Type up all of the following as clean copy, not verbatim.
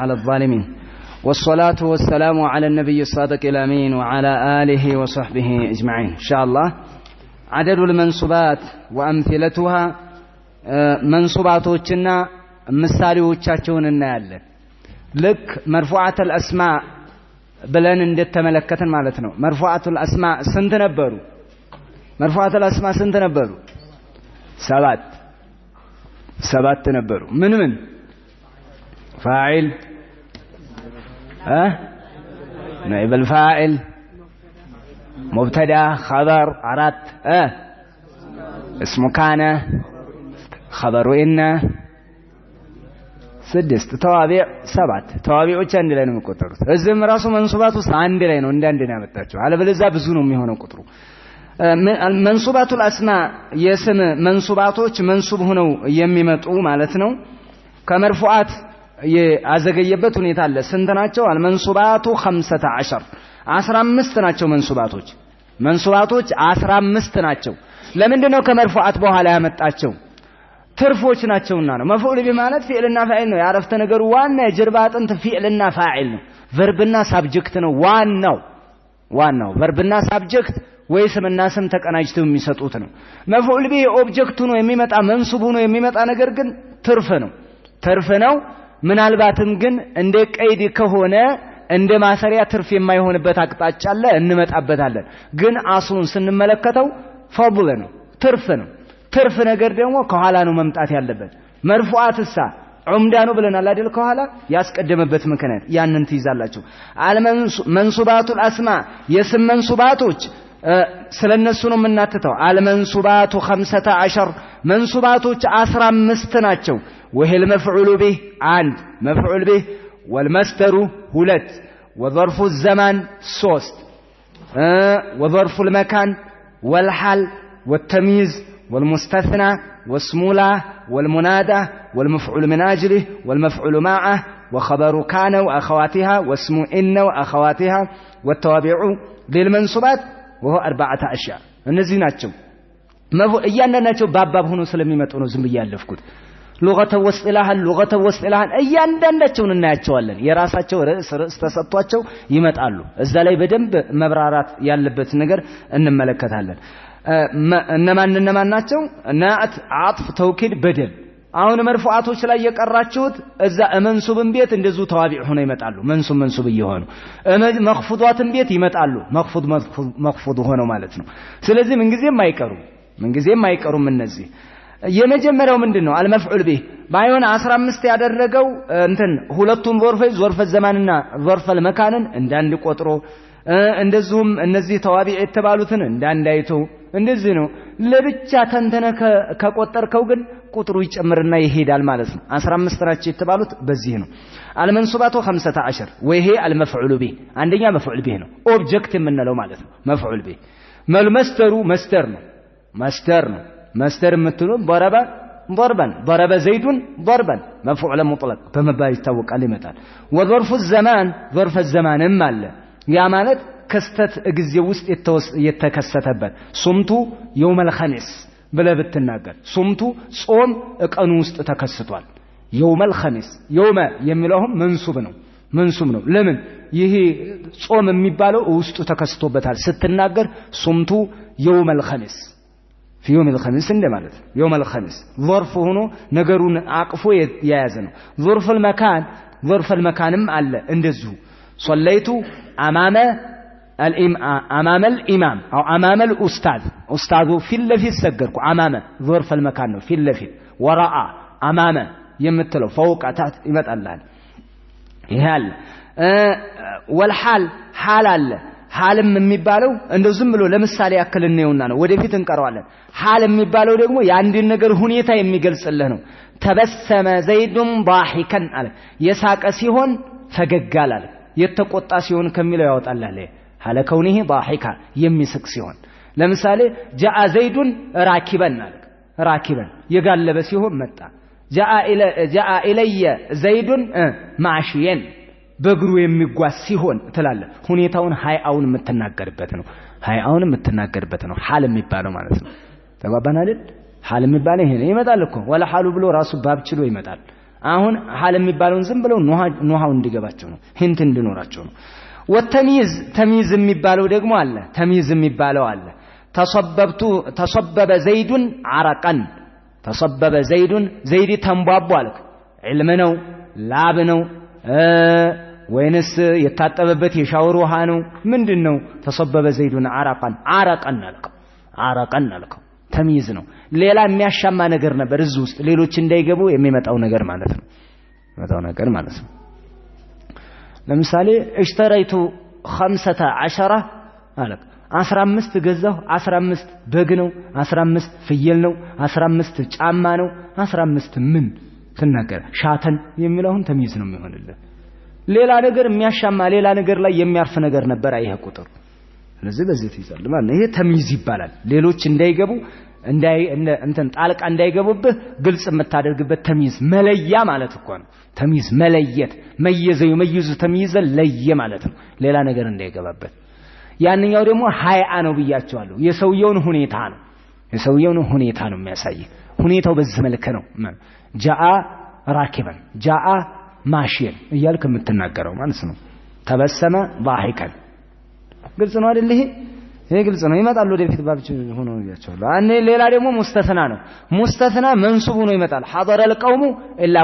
على الظالمين والصلاة والسلام على النبي الصادق الأمين وعلى آله وصحبه أجمعين إن شاء الله. عدد المنصوبات وأمثلتها منصوباتنا ምሳሌዎቻቸውን እናያለን። ልክ መርፉዓተል አስማእ ብለን እንደተመለከተን ማለት ነው። መርፉዓተል አስማእ ስንት ነበሩ? መርፉዓተል አስማእ ስንት ነበሩ? ሰባት ነበሩ። ምን ፋዒል نائب الفاعل مبتدا خبر عرات اسم كان خبر إن سدست توابع سبعة توابع وشان دلنا مكتر الزم راسه منصوبات وسان دلنا وندنا متأجر على بلزا بزونهم يهون كترو منصوبات الأسماء يسم منصوباتوش منصوب هنا يميمتو مالتنا كمرفوعات ያዘገየበት ሁኔታ አለ። ስንት ናቸው? አልመንሱባቱ 15 15 ናቸው። መንሱባቶች 15 ናቸው። ለምንድን ነው ከመርፉዓት በኋላ ያመጣቸው? ትርፎች ናቸውና ነው። መፍዑል ቢ ማለት ፊዕልና ፋዒል ነው። ያረፍተ ነገሩ ዋና የጀርባ አጥንት ፊዕልና ፋዒል ነው። ቨርብና ሳብጀክት ነው። ዋናው ቨርብና ሳብጀክት ወይ ስምና ስም ተቀናጅተው የሚሰጡት ነው። መፍዑል ቢ ኦብጀክቱ ነው የሚመጣ መንሱቡ ነው የሚመጣ ነገር ግን ትርፍ ነው። ምናልባትም ግን እንደ ቀይድ ከሆነ እንደ ማሰሪያ ትርፍ የማይሆንበት አቅጣጫ አለ፣ እንመጣበታለን። ግን አስሉን ስንመለከተው ፈضል ነው፣ ትርፍ ነገር ደግሞ ከኋላ ነው መምጣት ያለበት። መርፉዓትሳ ዑምዳ ነው ብለናል አይደል? ከኋላ ያስቀደመበት ምክንያት ያንን ትይዛላችሁ። አልመንሱባቱል አስማእ የስም መንሱባቶች ስለነሱ ነው የምናትተው። አልመንሱባቱ 15 መንሱባቶች 15 ናቸው። وهي المفعول به عند مفعول به والمصدر هلت وظرف الزمان صوست وظرف المكان والحال والتمييز والمستثنى والسمولة والمنادى والمفعول من أجله والمفعول معه وخبر كان وأخواتها واسم إن وأخواتها والتوابع للمنصوبات وهو 4 أشياء እነዚህ ናቸው። እያንዳንዳቸው ባባብ ሆኖ ስለሚመጡ ነው ዝም ብያለፍኩት። ሉገተ ወስጢላሃን እያንዳንዳቸውን እናያቸዋለን። የራሳቸው ርዕስ ተሰጥቷቸው ይመጣሉ። እዛ ላይ በደንብ መብራራት ያለበት ነገር እንመለከታለን። እነማን ናቸው? ናዕት፣ አጥፍ፣ ተውኪድ፣ በደል። አሁን መርፉዓቶች ላይ የቀራችሁት እዛ መንሱብን ቤት እንደዚሁ ተዋቢዕ ሆነው ይመጣሉ። መንሱብ እየሆኑ መኽፉዷትን ቤት ይመጣሉ። መኽፉድ ሆነው ማለት ነው። ስለዚህ ምንጊዜም አይቀሩም እነዚህ። የመጀመሪያው ምንድነው? አልመፍዑል ቢህ ባይሆን 15 ያደረገው ሁለቱም ዞርፈ ዘማንና ዞርፈል መካንን እንዳንድ ቆጥሮ እንደዚሁም እነዚህ ተዋቢዕ የተባሉትን እንዳንዳይቶ እንደዚህ ነው። ለብቻ ተንተነ ከቆጠርከው ግን ቁጥሩ ይጨምርና ይሄዳል ማለት ነው። 15 ናቸው የተባሉት በዚህ ነው። አልመንሱባቱ 15 ወይሄ አልመፍዑል ቢህ አንደኛ መፍዑል ቢህ ነው፣ ኦብጀክት የምንለው ማለት ነው። መፍዑል ቢህ መልመስተሩ መስደር ነው። مستر مثله ضرب زيد ضربا مفعول مطلق بمبالغ يتوق عليه مثال. وظرف الزمان مال يا مالت كستت غزي ውስጥ የተከሰተበት ሱምቱ يوم الخميس ብለህ ብትናገር ሱምቱ ጾም ቀኑ ውስጥ ተከስቷል። يوم الخميس يوم የሚለውም መንሱብ ነው። ለምን ይሄ ጾም የሚባለው ውስጡ ተከስቶበታል ስትናገር ሱምቱ يوم الخميس في يوم الخميس እንደማለት يوم الخميس ظرف ሆኖ ነገሩን አቅፎ የያዘ ነው። ظرف المكانም አለ እንደዚሁ صليت امام الامام او امام الاستاذ استاذ في اللفيت ሰገርኩ امام ظرف المكان ነው في اللفيت وراء امام የምትለው فوق تحت ይመጣላል። ይሄ አለ والحال حال አለ። حالም የሚባለው እንደው ዝም ብሎ ለምሳሌ ያክል ነውና ነው ወደፊት እንቀራዋለን። حال የሚባለው ደግሞ የአንድን ነገር ሁኔታ የሚገልጽልህ ነው። ተበሰመ ዘይዱን ضاحكا አለ የሳቀ ሲሆን ፈገጋል አለ። የተቆጣ ሲሆን ከሚለው ያወጣልህ حال كونه ضاحكا የሚስቅ ሲሆን ለምሳሌ جاء زيدun راكبا አለ راكبا የጋለበ ሲሆን መጣ። جاء الي زيدun معشيا በእግሩ የሚጓዝ ሲሆን ትላለ። ሁኔታውን ሃይአውን የምትናገርበት ነው حال የሚባለው ማለት ነው። ተባባን አይደል? حال የሚባለው ይሄ ይመጣል እኮ ወላ حال ብሎ ራሱ ባብ ችሎ ይመጣል። አሁን ሐል የሚባለውን ዝም ብለው ኑሃው እንዲገባቸው ነው ሂንት እንዲኖራቸው ነው ተሚዝ የሚባለው ደግሞ አለ ተሚዝ የሚባለው አለ ተሰበበ ዘይዱን አረቀን ተሰበበ ዘይዱን ዘይድ ተንቧቧ አልክ ዒልም ነው ላብ ነው ወይንስ የታጠበበት የሻወር ውሃ ነው ምንድነው ተሰበበ ዘይዱን አረቀን አልከው ተሚዝ ነው ሌላ የሚያሻማ ነገር ነበር እዚህ ውስጥ ሌሎች እንዳይገቡ የሚመጣው ነገር ማለት ነው ለምሳሌ اشتريت 15 አለክ 15 ገዛሁ 15 በግ ነው 15 ፍየል ነው 15 ጫማ ነው 15 ምን ተናገረ ሻተን የሚለውን ተሚዝ ነው የሚሆንልን ሌላ ነገር የሚያሻማ ሌላ ነገር ላይ የሚያርፍ ነገር ነበር አይሄ ቁጥር ስለዚህ በዚህ ትይዛል ማለት ነው ይሄ ተሚዝ ይባላል ሌሎች እንዳይገቡ እንትን ጣልቃ እንዳይገቡብህ ግልጽ የምታደርግበት ተሚዝ መለያ ማለት እኮ ነው ተሚዝ መለየት መይዙ ተሚዝ ለየ ማለት ነው ሌላ ነገር እንዳይገባበት ያንኛው ደግሞ ሃይአ ነው ብያቸዋለሁ የሰውየውን ሁኔታ ነው የሚያሳይ ሁኔታው በዚህ መልኩ ነው ጃአ ራኪበን ጃአ ማሽየን እያልክ የምትናገረው ማለት ነው ተበሰመ ضاحكا ግልጽ ነው አይደል ይሄ ግልጽ ነው ይመጣል ወደፊት ባብጭ ሆኖ ያቻለው አኔ ሌላ ደግሞ ሙስተስና መንሱብ ሆኖ ይመጣል حضر القوم الا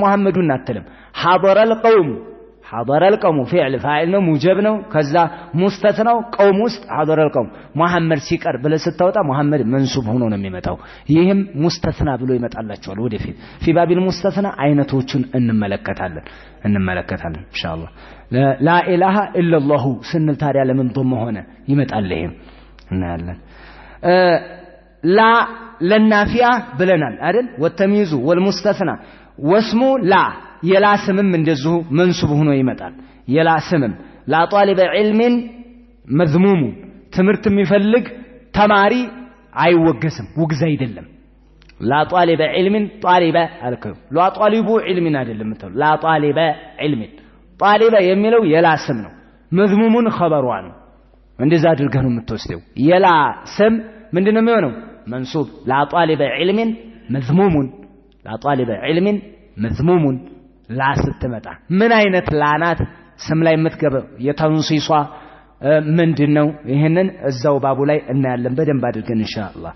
محمدን አትልም حضر القوم فعل فاعل ነው ሙጀብ ነው ከዛ ሙስተስናው ቀውም ውስጥ حضر القوم መሐመድ ሲቀር ብለህ ስታወጣ መሐመድ መንሱብ ሆኖ ነው የሚመጣው ይሄም ሙስተስና ብሎ ይመጣላችኋል ወደፊት في باب المستثنى አይነቶቹን እንመለከታለን ኢንሻአላህ لا اله الا الله ስንል ታዲያ ለምን ضم ሆነ ይመጣል ይሄም እናያለን لا ለናፊያ ብለናል አይደል ወተሚዙ والمستثنى واسمه لا የላ ስምም እንደዚሁ መንሱብ ሆኖ ይመጣል የላ ስምም لا طالب علم مذموم ትምህርት የሚፈልግ ተማሪ አይወገስም ውግዝ አይደለም لا طالب علم طالب አልከው لا طالب علم አይደለም ተው لا طالب علم طالب የሚለው የላ ስም ነው መዝሙሙን ኸበሯ ነው እንደዛ አድርገህ ነው የምትወስደው የላ ስም ምንድነው የሚሆነው መንሱብ لا طالب علم مذموم لا ስትመጣ ምን አይነት ላናት ስም ላይ የምትገባው የተንሲሷ ምንድነው ይሄንን እዛው ባቡ ላይ እናያለን በደንብ አድርገን ኢንሻአላህ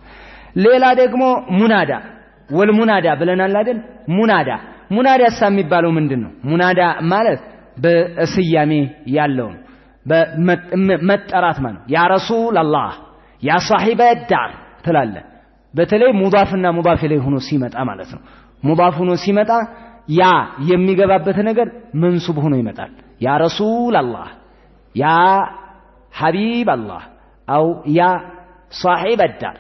ሌላ ደግሞ ሙናዳ ብለናል አይደል ሙናዳ የሚባለው ምንድነው ሙናዳ ማለት በስያሜ ያለው መጠራት ማለት ያ ረሱላህ ያ صاحب الدار ትላለ በተለይ ሙዳፍና ሙዳፍ ላይ ሆኖ ሲመጣ ማለት ነው ሙዳፍ ሆኖ ሲመጣ ያ የሚገባበት ነገር መንሱብ ሆኖ ይመጣል ያ ረሱላህ ያ ሐቢባላህ አው ያ صاحب الدار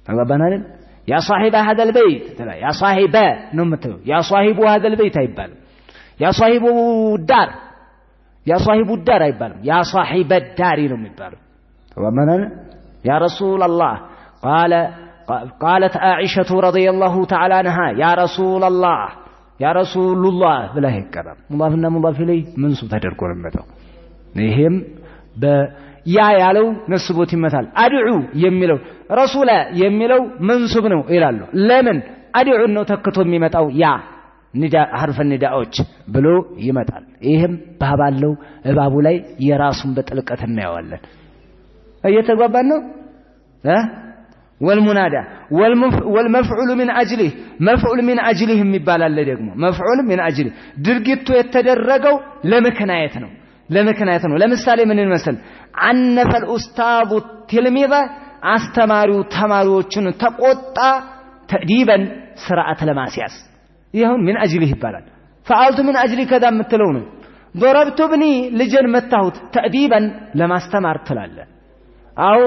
ተባባናል ያ صاحب هذا البيت تلا يا صاحب ነው የምትለው ያ صاحب هذا البيت አይባልም ያ صاحب الدار አይባልም ያ صاحب الدار ነው የሚባለው ተባባናል يا رسول الله قالت عائشة رضي الله تعالى عنها يا رسول الله بلا هيكرم مضافنا مضاف إليه منصوب تدركوا لمتو ይሄም በያ ያለው ነስቦት ይመታል አድዑ የሚለው ረሱላ የሚለው መንሱብ ነው ይላሉ ለምን አድዑ ነው ተክቶ የሚመጣው ያ ንዳ ሐርፍ ንዳዎች ብሎ ይመጣል ይሄም ባባለው እባቡ ላይ የራሱን በጥልቀት እናየዋለን እየተጓባን ነው والمنادى والمفعول من اجله مفعول من اجله የሚባላል ደግሞ مفعول من اجله ድርጊቱ የተደረገው ለምክንያት ነው ለምሳሌ ምን እንመስል عنف الاستاذ التلميذ አስተማሪው ተማሪዎችን ተቆጣ ተዲበን ስርዓት ለማስያዝ ይሁን من اجله ይባላል فعلت من اجل كذا የምትለው ነው ضربت ابني ልጅን መታሁት ተዲበን ለማስተማር ትላለ አው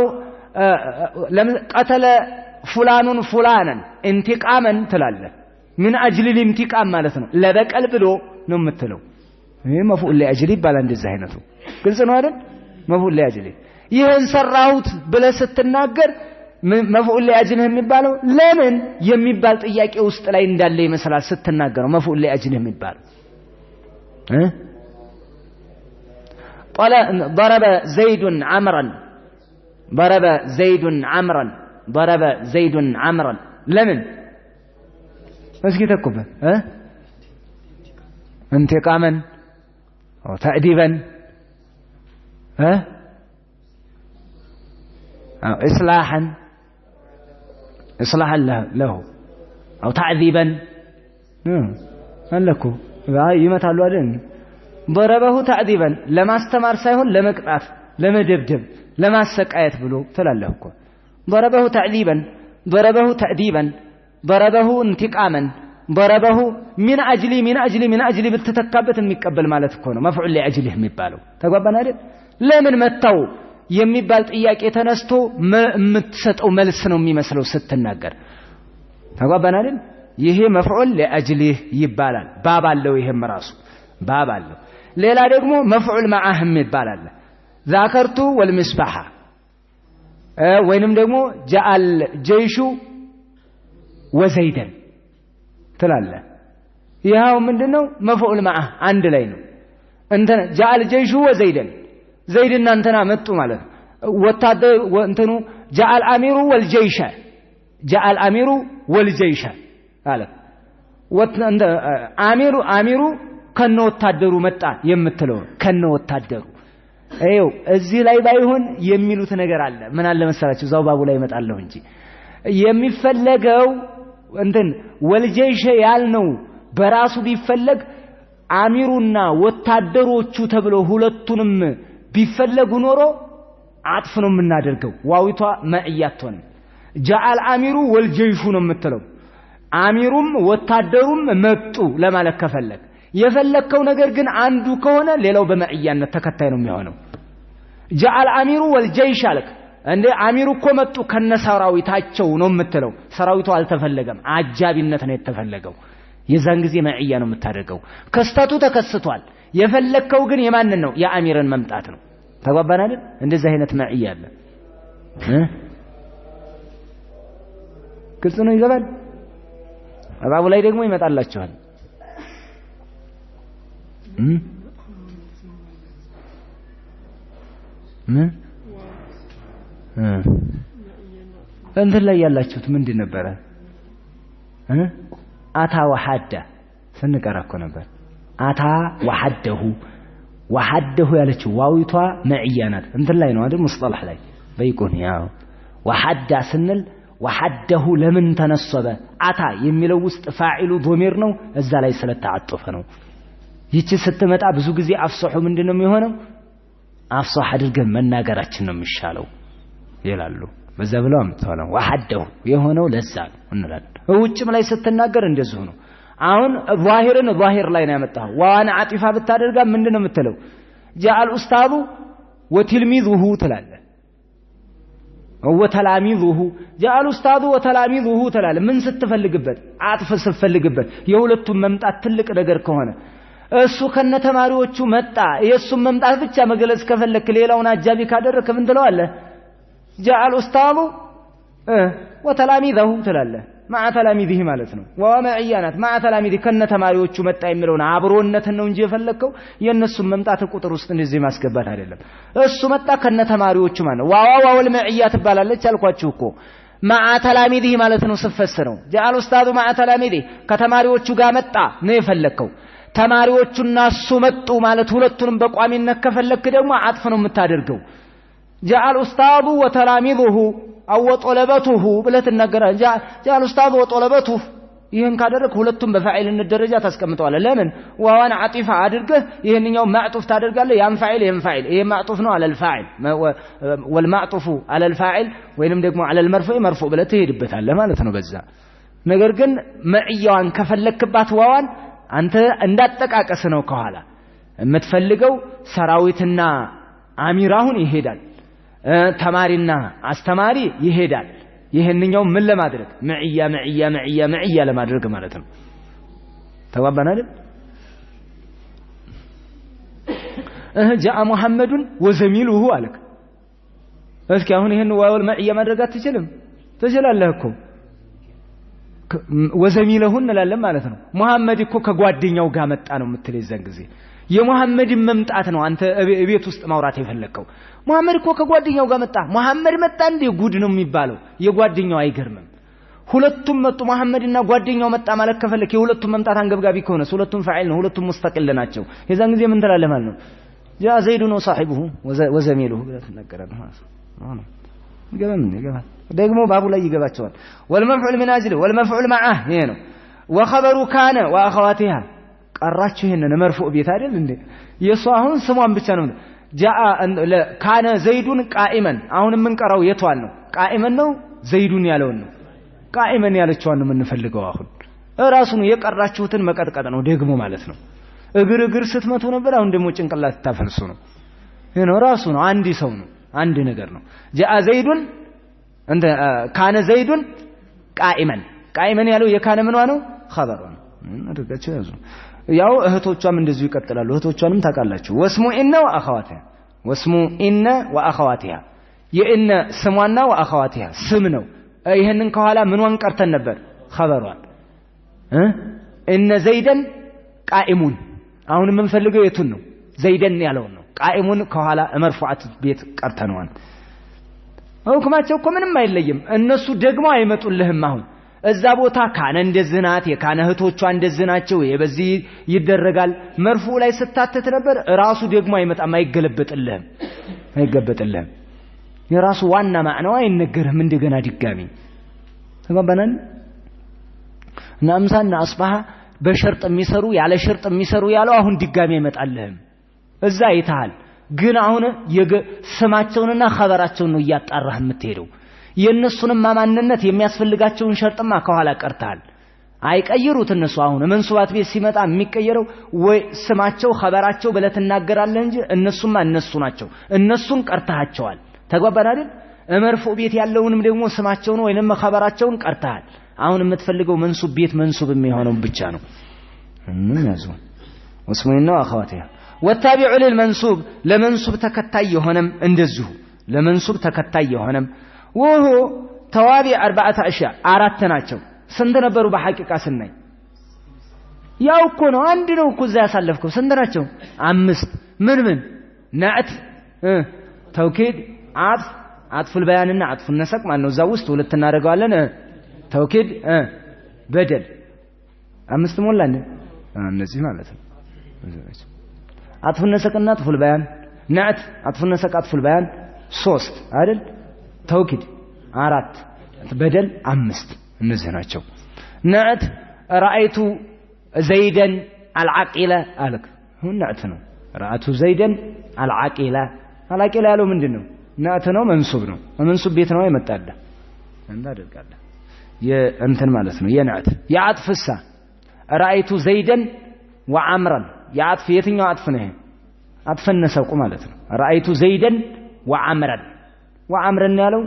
قتل فلان فلانا انتقاما ትላለ من اجل الانتقام ማለት ነው ለበቀል ብሎ ነው የምትለው ይሄ መፍዑል ላጅሊ ይባላል እንደዚህ አይነቱ ግልጽ ነው አይደል መፍዑል ላጅሊ ይሄን ሰራሁት ብለህ ስትናገር መፍዑል ላጅሊ የሚባለው ለምን የሚባል ጥያቄ ውስጥ ላይ እንዳለ ይመስላል ስትናገረው መፍዑል ላጅሊ የሚባል ضرب زيد عمرا لمن እስኪ ተኩበት انتقاما أو تأديبا أو إصلاحا له أو تعذيبا قال لكم يمتعلوا أدن ضربه تعذيبا لما استمر سيهون لما قطعت لما دبدب لما السقايت بلو تلالهكم ضربه تعذيبا ضربه تأديبا ضربه انتقاما ضربه من أجلي بتتكبت የሚቀበል ማለት እኮ ነው مفعول لأجله የሚባለው ተጓባና አይደል ለምን መጣው የሚባል ጥያቄ ተነስቶ የምትሰጠው መልስ ነው የሚመስለው ስትናገር ተጓባና አይደል ይሄ مفعول لأجله ይባላል ባብ አለው ይሄም ራሱ ባብ አለው ሌላ ደግሞ مفعول معه ይባላል ذاكرت والمصباح ወይንም ደግሞ جاء الجيش وزيدا ትላለህ ይሄው ምንድነው مفعول معه አንድ ላይ ነው እንተ جاء الجيش وزيدا زيدنا انتنا መጡ ማለት ወታደር እንትኑ جاء الامير والجيش جاء الامير والجيش አለ ወንደ አሚሩ ከነ ወታደሩ መጣ የምትለው ከነ ወታደሩ አይው እዚህ ላይ ባይሆን የሚሉት ነገር አለ ምን አለ መሰላችሁ ዛው ባቡ ላይ መጣለው እንጂ የሚፈለገው እንትን ወልጀይሽ ያልነው በራሱ ቢፈለግ አሚሩና ወታደሮቹ ተብሎ ሁለቱንም ቢፈለጉ ኖሮ አጥፍ ነው የምናደርገው ዋዊቷ ማዕያቶን جاء الامير والجيش ነው የምትለው አሚሩም ወታደሩም መጡ ለማለት ከፈለግ የፈለከው ነገር ግን አንዱ ከሆነ ሌላው በማዕያነት ተከታይ ነው የሚሆነው جاء الامير والجيش አለክ እንደ አሚሩ እኮ መጡ ከነሰራዊታቸው ነው የምትለው ሰራዊቱ አልተፈለገም አጃቢነት ነው የተፈለገው የዛን ጊዜ ማዕያ ነው የምታደርገው ከስተቱ ተከስቷል የፈለከው ግን የማንን ነው የአሚርን መምጣት ነው ተጓባን አይደል እንደዚህ አይነት ማዕያ አለ ግልጽ ነው ይገባል አባቡ ላይ ደግሞ ይመጣላችኋል ምን እንትን ላይ ያላችሁት ምንድን ነበር አታ ወሐደ ስንቀራ እኮ ነበር አታ ወሐደሁ ያለችው ዋዊቷ ማዕያናት እንትን ላይ ነው አይደል ሙስጠላህ ላይ በይቁን ያው ወሐዳ ስንል ወሐደሁ ለምን ተነሰበ አታ የሚለው ውስጥ ፋዒሉ ዶሚር ነው እዛ ላይ ስለተዓጠፈ ነው ይቺ ስትመጣ ብዙ ጊዜ አፍሰሑ ምንድነው የሚሆነው አፍሰሕ አድርገን መናገራችን ነው የሚሻለው ይላሉ በዛ ብለው አምጥተዋል ወሐደሁ የሆነው ለዛ ነው እንላለን ውጭም ላይ ስትናገር እንደዚህ ነው አሁን ዛሂርን ዛሂር ላይ ነው ያመጣው ዋና አጢፋ ብታደርጋ ምንድነው የምትለው جاء الاستاذ وتلميذه ትላለህ وتلاميذه جاء الاستاذ وتلاميذه ትላለህ ምን ስትፈልግበት አጥፍ ስትፈልግበት የሁለቱም መምጣት ትልቅ ነገር ከሆነ እሱ ከነተማሪዎቹ መጣ የሱም መምጣት ብቻ መግለጽ ከፈለክ ሌላውን አጃቢ ካደረክ ምን ትለዋለህ جاء الاستاذ وتلاميذه ትላለህ مع تلاميذه ማለት ነው ወማዕያናት مع تلاميذه ከነተማሪዎቹ መጣ የሚለውን አብሮነት ነው እንጂ የፈለከው የነሱም መምጣት ቁጥር ውስጥ እንደዚህ ማስገባት አይደለም እሱ መጣ ከነተማሪዎቹ ማለት ነው ዋው ወልመዕያ ትባላለች አልኳችሁ እኮ مع تلاميذه ማለት ነው ስፈስረው جاء الاستاذ مع تلاميذه ከተማሪዎቹ ጋር መጣ ነው የፈለከው ተማሪዎቹና እሱ መጡ ማለት ሁለቱንም በቋሚነት ከፈለክ ደግሞ አጥፍ ነው የምታደርገው جاء الاستاذ وتلاميذه او طلبته ብለት ነገር جاء الاستاذ وطلبته ይሄን ካደረክ ሁለቱም በፋዒልነት ደረጃ ታስቀምጠዋለህ ለምን ዋዋን አጢፋ አድርገህ ይሄንኛው ማዕጡፍ ታደርጋለህ ያን ፋዒል ይሄን ፋዒል ይሄ ማዕጡፍ ነው على الفاعل والمعطوف على الفاعل ወይንም ደግሞ على المرفوع مرفوع ብለህ ትሄድበታለህ ማለት ነው በዛ ነገር ግን ማዕያዋን ከፈለክባት ዋዋን አንተ እንዳጠቃቀስ ነው ከኋላ የምትፈልገው ሰራዊትና አሚራሁን ይሄዳል ተማሪና አስተማሪ ይሄዳል ይሄንኛው ምን ለማድረግ ማዕያ ለማድረግ ማለት ነው ተዋባና አይደል جاء محمد وزميله አለክ እስኪ አሁን ይሄን ዋው ማዕያ ማድረግ አትችልም ትችላለህ እኮ ወዘሚለሁ እንላለን ማለት ነው መሐመድ እኮ ከጓደኛው ጋር መጣ ነው የምትለው የዛን ጊዜ የመሐመድን መምጣት ነው አንተ ቤት ውስጥ ማውራት የፈለከው መሐመድ እኮ ከጓደኛው ጋር መጣ መሐመድ መጣ እንዴ ጉድ ነው የሚባለው የጓደኛው አይገርምም ሁለቱም መጡ መሐመድና ጓደኛው መጣ ማለት ከፈለክ የሁለቱም መምጣት አንገብጋቢ ከሆነ ሁለቱም ፋዒል ነው ሁለቱም ሙስተቂል ናቸው የዛን ጊዜ ምን ትላለህ ማለት ነው ጃ ዘይዱን ወሳሂቡሁ ወዘሚሉሁ ብለህ ትናገራለህ ማለት ነው ይገባል ደግሞ ባቡ ላይ ይገባቸዋል ወልመፍዑል من اجله والمفعول معه ይሄ ነው وخبر كان واخواتها ቀራችሁ ይሄንን መርፉዕ ቤት አይደል እንዴ የሷ አሁን ስሟን ብቻ ነው ጃአ ካነ ዘይዱን ቃኢመን አሁን ምን ቀራው የቷን ነው ቃኢመን ነው ዘይዱን ያለውን ነው ቃኢመን ያለችዋን ነው የምንፈልገው አሁን ራሱ ነው የቀራችሁትን መቀጥቀጥ ነው ደግሞ ማለት ነው እግር ስትመቱ ነበር አሁን ደግሞ ጭንቅላት ታፈልሱ ነው ይሄ ነው ራሱ ነው አንድ ሰው ነው አንድ ነገር ነው ጃአ ዘይዱን እንደ ካነ ዘይዱን ቃኢመን ያለው የካነ ምንዋ ነው ኸበሩ ነው አድርጋችሁ ያዙ ያው እህቶቿም እንደዚሁ ይቀጥላሉ እህቶቿንም ታውቃላችሁ ወስሙ ኢነ ወአኸዋቲሃ ወስሙ ኢነ ወአኸዋቲሃ የኢነ ስሟና ወአኸዋቲሃ ስም ነው ይሄንን ከኋላ ምንዋን ቀርተን ነበር ኸበሯን ኢነ ዘይደን ቃኢሙን አሁን የምንፈልገው የቱን ነው ዘይደን ያለው ነው ቃኢሙን ከኋላ መርፉዓት ቤት ቀርተነዋል ሁክማቸው እኮ ምንም አይለይም እነሱ ደግሞ አይመጡልህም አሁን እዛ ቦታ ካነ እንደዝናት የካነ እህቶቿ እንደዝናቸው የበዚህ ይደረጋል መርፉ ላይ ስታተት ነበር ራሱ ደግሞ አይመጣም አይገበጥልህም የራሱ ዋና ማዕናው አይነገርም እንደገና ድጋሚ ተባባናል እና አምሳና አስባህ በሸርጥ የሚሰሩ ያለ ሸርጥ የሚሰሩ ያለው አሁን ድጋሚ አይመጣልህም እዛ ይታል ግን አሁን ስማቸውንና ኸበራቸውን ነው ያጣራህ የምትሄደው የነሱንም ማንነት የሚያስፈልጋቸውን ሸርጥማ ከኋላ ቀርታል አይቀይሩት እነሱ አሁን መንሱባት ቤት ሲመጣ የሚቀየረው ወይ ስማቸው ኸበራቸው ብለህ ትናገራለህ እንጂ እነሱማ እነሱ ናቸው እነሱን ቀርታቸዋል ተግባባን አይደል መርፉ ቤት ያለውንም ደግሞ ስማቸውን ወይንም ኸበራቸውን ቀርታል አሁን የምትፈልገው መንሱብ ቤት መንሱብ የሚሆነው ብቻ ነው ያዙ ወስሙና አኸዋቲያ ወታቢዑ ለልመንሱብ ለመንሱብ ተከታይ የሆነም እንደዚሁ ለመንሱብ ተከታይ የሆነም ወሆ ተዋቢ 4 አሽያ አራት ናቸው ስንት ነበሩ በሐቂቃ ስናይ ያው እኮ ነው አንድ ነው እኮ እዛ ያሳለፍከው ስንት ናቸው 5 ምን ነዕት ተውኪድ አጥፉል በያንና አጥፉል ነሰቅ ማለት ነው እዛ ውስጥ ሁለት እናደርጋለን ተውኪድ በደል 5 ሞላን እነዚህ ማለት ነው አጥፉል ነሰቅና አጥፉል በያን ነዕት አጥፉል ነሰቅ አጥፉል በያን 3 አይደል ተውኪድ 4 በደል 5 እነዚህ ናቸው ነዕት رأيت زيدا العقيلة አለክ ሁን ነዕት ነው رأيت زيدا العقيلة ያለው ምንድነው ነዕት ነው መንሱብ ነው መንሱብ ቤት ነው አይመጣለ እንዳደርጋለ የእንትን ማለት ነው የነዕት ያጥፍሳ رأيت زيدا وعمرا ያጥፍ የትኛው አጥፍ ነው አጥፈነሰቁ ማለት ነው رأيت زيدا وعمرا وعمرا ያለው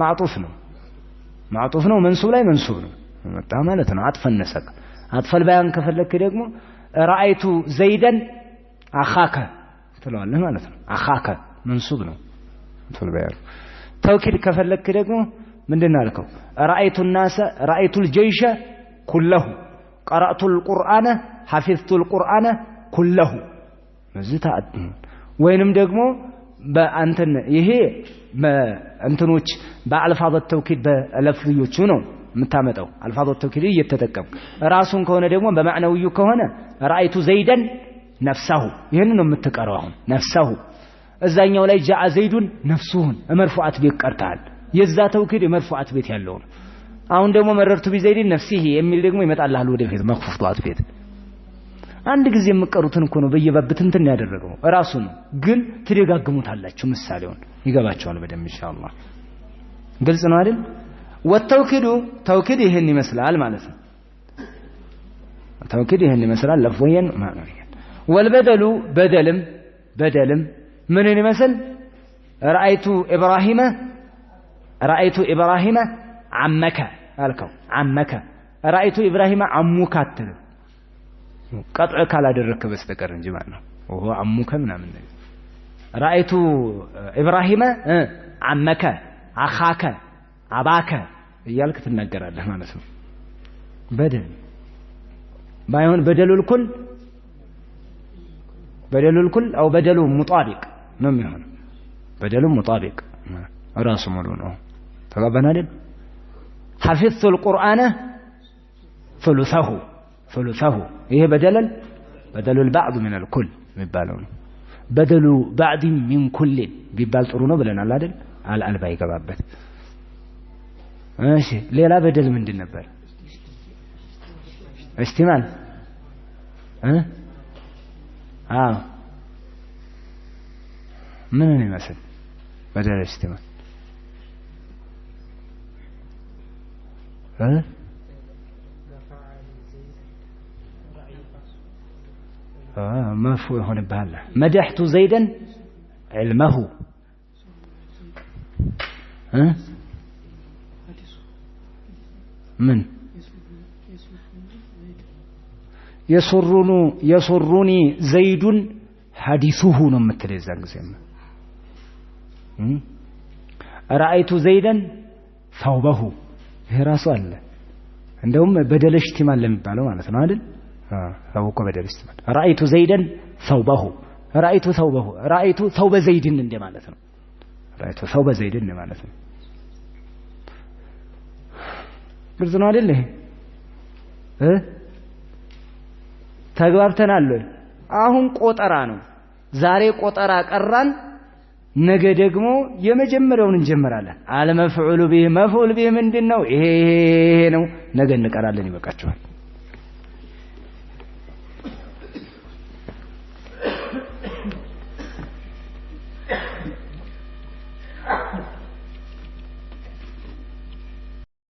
معطوف ነው መንሱብ ላይ መንሱብ ነው መጣ ማለት ነው አጥፈነሰቅ አጥፈል ባያን ከፈለክ ደግሞ رأيت زيدا أخاك ትለዋለህ ማለት ነው أخاك መንሱብ ነው አጥፈል ባያን ተውኪድ ከፈለክ ደግሞ ምንድነው አልከው رأيت الناس رأيت الجيش كله قرأت القرآن حفظت القرآن كله መዝታ ወይንም ደግሞ በአንተን ይሄ እንትኖች በአልፋዝ ተውኪድ በለፍዝዮቹ ነው የምታመጣው አልፋዝ ተውኪድ እየተጠቀም ራሱን ከሆነ ደግሞ በማዕናዊዩ ከሆነ رأيت زيدا نفسه ይሄን ነው የምትቀረው አሁን نفسه እዛኛው ላይ جاء زيد نفسه መርፉዓት ቤት ቀርታል የዛ ተውኪድ መርፉዓት ቤት ያለው አሁን ደግሞ መረርቱ ቢዘይድ ነፍሲሂ የሚል ደግሞ ይመጣልሃል ወደፊት መክፉፍቷት ቤት አንድ ጊዜ የምቀሩትን እኮ ነው በየባብትንትን ያደረገው ራሱ ነው ግን ትደጋግሙታላችሁ ምሳሌውን ይገባቸዋል በደም ኢንሻአላህ ግልጽ ነው አይደል ወተውኪዱ ተውኪድ ይሄን ይመስላል ማለት ነው ተውኪድ ይሄን ይመስላል ለፍወየን ማዕናዊያን ወልበደሉ በደልም ምንን ይመስል رأيت إبراهيم عمك አልከው عمك رأيت إبراهيم عمك አትልም ቀጥዕ ካላደረክ በስተቀር እንጂ ማለት ነው ወሆ عمك ምናምን رأيت إبراهيم عمك أخاك أباك እያልክ ትናገራለህ ማለት ነው በደል ባይሆን በደሉል ኩል أو بدل مطابق ነው የሚሆነው بدل مطابق ራሱ ሙሉ ነው ተባባን አይደል حفظت القرآن ثلثه إيه بدل البعض من الكل مبالون بدل بعض من كل بيبال ጥሩ ነው ብለናል አይደል አልአልባ ይገባበት እሺ ሌላ በደል ምንድን ነበር استعمال من يمثل بدل استعمال مفهوم هنا بهلا مدحت زيدا علمه من يسرني زيد حديثه نمثل الزنزم رأيت زيدا ثوبه هراس الله عندهم بدل اشتمال لم يبالوا معنا ثمانين فوق بدل اشتمال رأيت زيدا ثوبه رأيت ثوب زيد عندي معناته رأيت ثوب زيد عندي معناته برزنا عليه ተግባብተናል አሁን ቆጠራ ነው ዛሬ ቆጠራ ቀራን ነገ ደግሞ የመጀመሪያውን እንጀምራለን አለ መፍዑል ቢሂ ምንድነው ይሄ ነው ነገ እንቀራለን ይበቃቸዋል